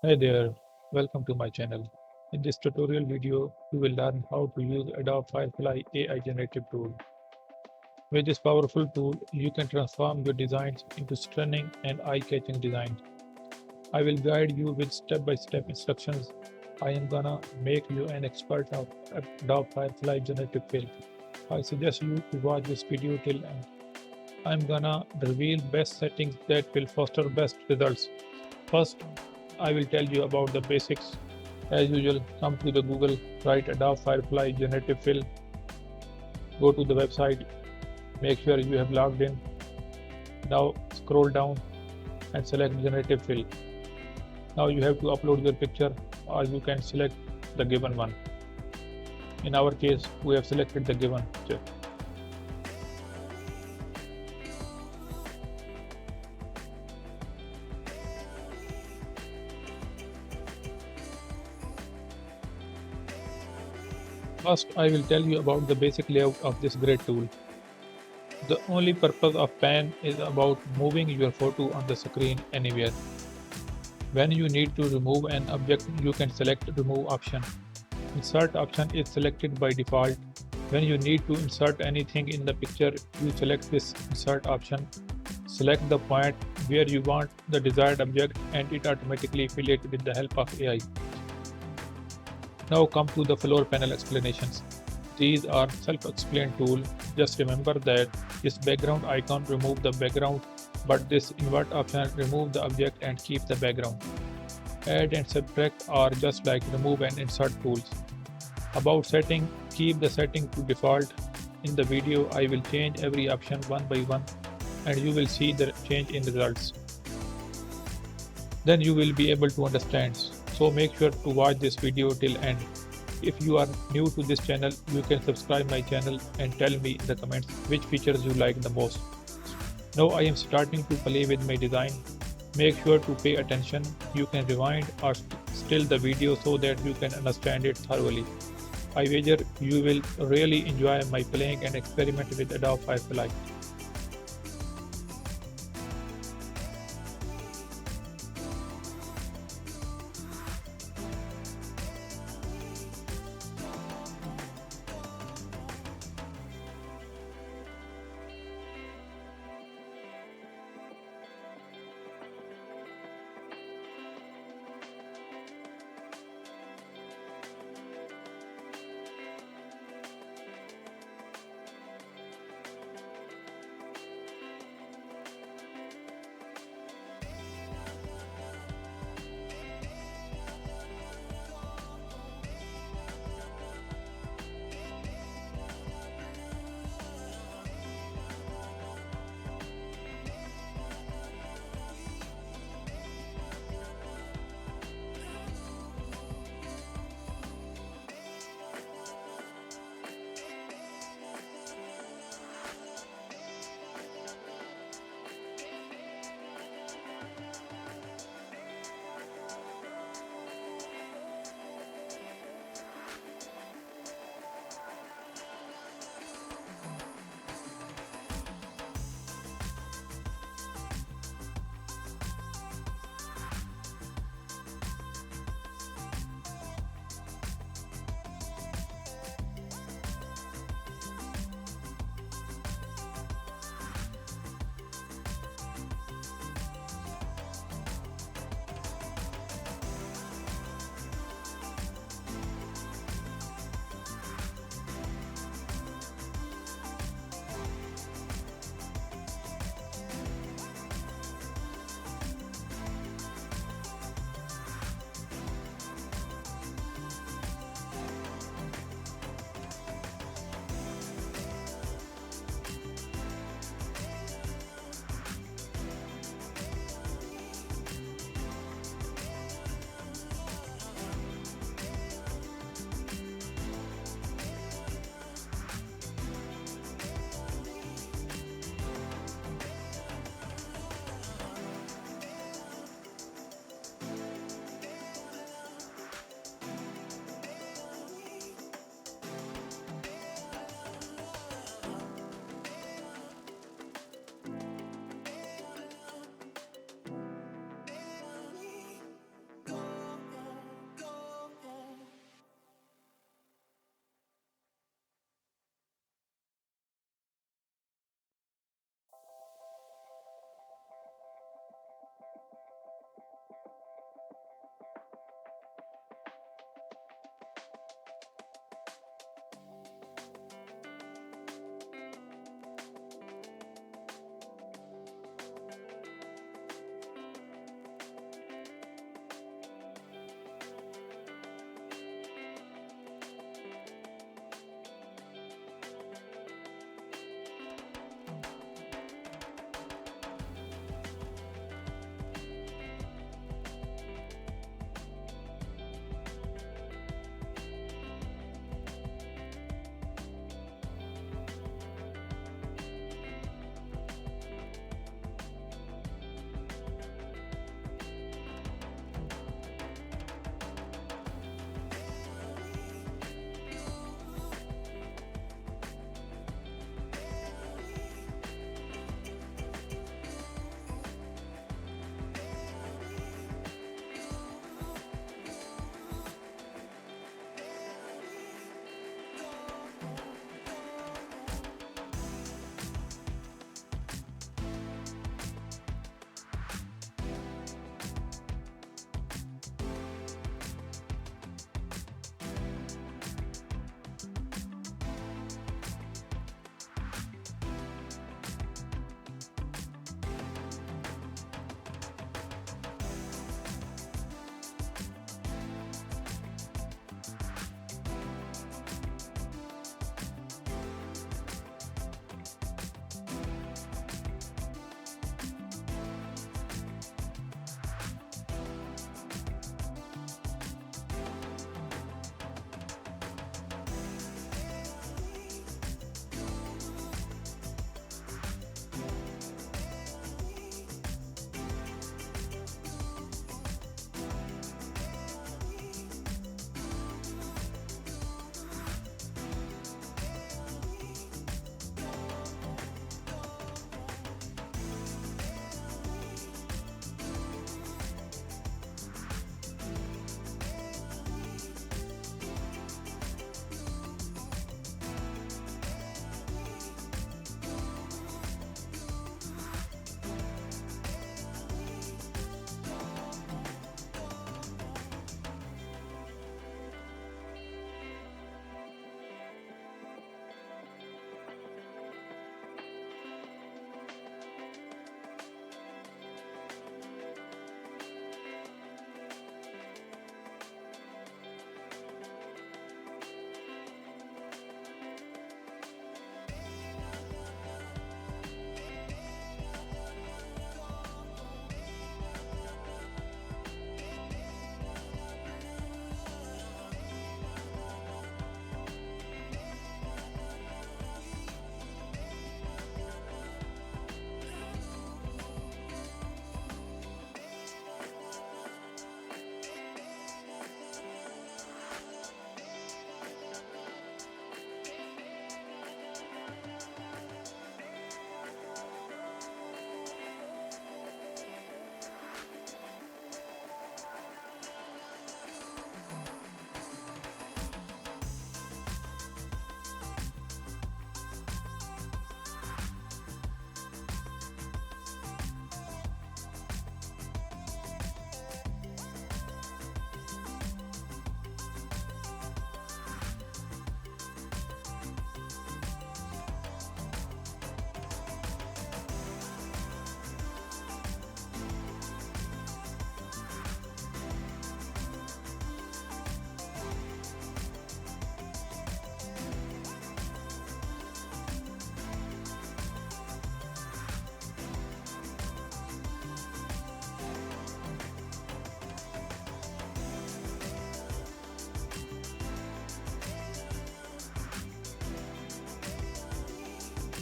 Hi there, welcome to my channel. In this tutorial video, you will learn how to use Adobe Firefly AI Generative Tool. With this powerful tool, you can transform your designs into stunning and eye-catching designs. I will guide you with step-by-step instructions. I am gonna make you an expert of Adobe Firefly Generative Fill. I suggest you to watch this video till end. I'm gonna reveal best settings that will foster best results. First, I will tell you about the basics. As usual, come to the Google, write Adobe Firefly Generative Fill, go to the website, make sure you have logged in. Now scroll down and select Generative Fill. Now you have to upload your picture or you can select the given one. In our case, we have selected the given picture. First, I will tell you about the basic layout of this great tool. The only purpose of pen is about moving your photo on the screen anywhere. When you need to remove an object, you can select Remove option. Insert option is selected by default. When you need to insert anything in the picture, you select this Insert option. Select the point where you want the desired object and it automatically fill it with the help of AI. Now come to the floor panel explanations. These are self-explained tool. Just remember that this background icon remove the background, but this invert option remove the object and keep the background. Add and subtract are just like remove and insert tools. About setting, keep the setting to default. In the video, I will change every option one by one and you will see the change in results. Then you will be able to understand. So make sure to watch this video till end. If you are new to this channel, you can subscribe my channel and tell me in the comments which features you like the most. Now I am starting to play with my design. Make sure to pay attention. You can rewind or still the video so that you can understand it thoroughly. I wager you will really enjoy my playing and experiment with Adobe Firefly.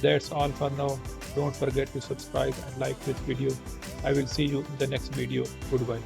That's all for now. Don't forget to subscribe and like this video. I will see you in the next video. Goodbye.